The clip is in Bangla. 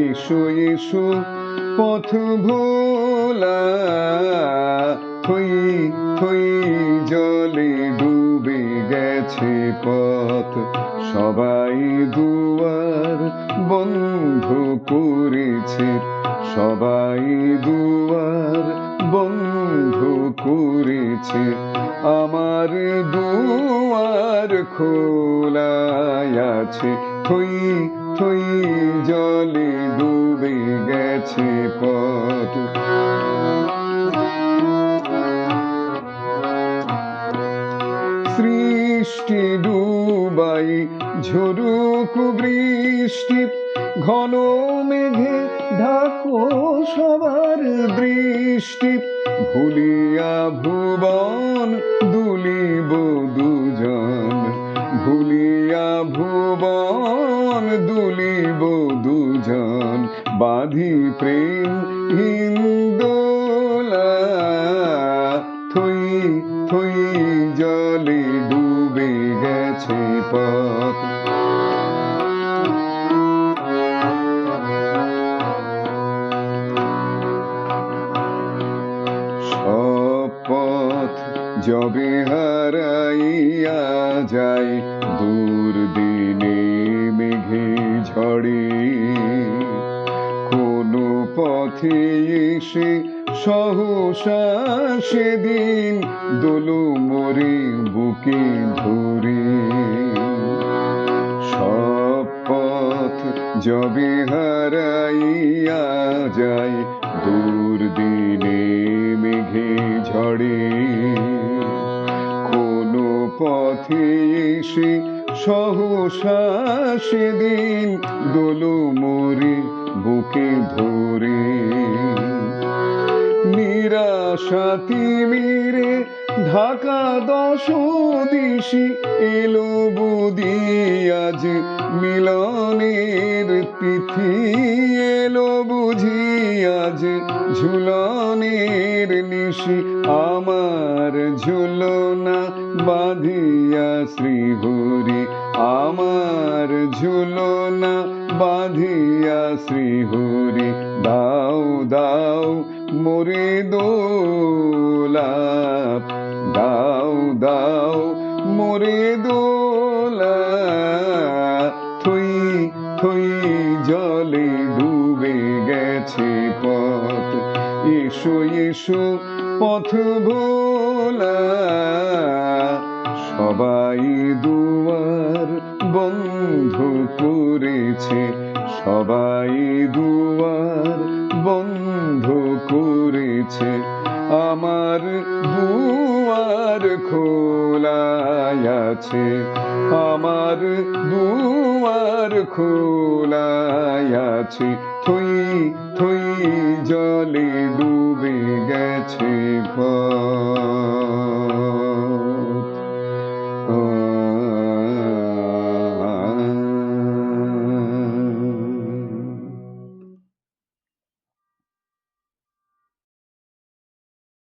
এসো এসো পথ ভোলা, থই থই জলে ডুবে গেছে পথ। সবাই দুয়ার বন্ধ করেছে, সবাই দুয়ার বন্ধ করেছে। আমার দুয়ার খোলাই আছে, থই থই জলে ডুবে গেছে পথ। সৃষ্টি ডুবাই ঝরুক বৃষ্টি, ঘন মেঘে ঢাকো সবার দৃষ্টি। ভুলিয়া ভুবন দুলিব দুজন, ভুলিয়া ভুবন দুলিব দুজন। বাঁধি প্রেম হিন্দোলা, থই থই জলে ডুবে গেছে পথ। সব পথ যবে হারাইয়া যায় দুর্দিনে মেঘে ঝড়ে, কোনো পথে এসে সহসা সেদিন দোলো মোরে বুকে ধরে। সব পথ যবে হারাইয়া যায় দুর্দিনে মেঘে ঝড়ে, কোনো পথে এসে সহসা সেদিন দোলো মোরে বুকে ধরে। নিরাশা তিমিরে ঢাকা দশ দিশি, এলো বুদি আজ মিলনের তিথি। এলো বুঝি আজ ঝুলনের নিশি, আমার ঝুলনা বাঁধিয়া শ্রীহরি, আমার ঝুলনা বাঁধিয়া শ্রীহরি। দাও দাও মোরে দোলা, দাও দাও মোরে দোলা, থই থই জলে ডুবে গেছে পথ। এসো এসো পথ ভোলা, সবাই দুয়ার বন্ধ করেছে, সবাই দুয়ার বন্ধ করেছে। আমার দুয়ার খোলাই আছে, আমার দুয়ার খোলাই আছে। থই থই জলে ডুবে গেছে পথ।